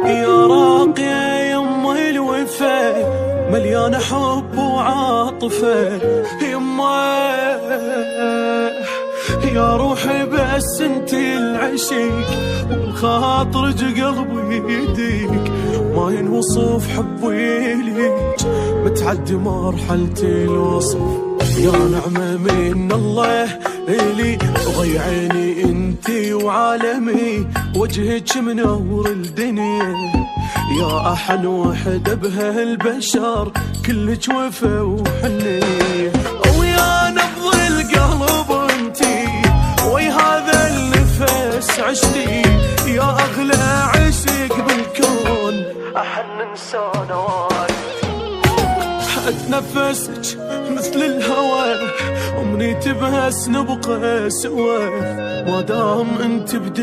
يا راقية يما الوفا مليانة حب وعاطفة. يما يا روحي بس انت العشيق وخاطرج قلبي يديك، ما ينوصف حبي ليك متعدي مرحلة الوصف. يا نعمة من الله إلي ضيعيني انتي وعالمي، وجهك منور الدنيا يا أحن وحدة بهالبشر، كلك وفا وحنية. ويا نبض القلب انتي وي هذا النفس عشتي، يا أغلى عشق بالكون أحن إنسان وايد. أتنفسك مثل الهوى أمنيتي بس نبقى سوا، ما دام انت بدي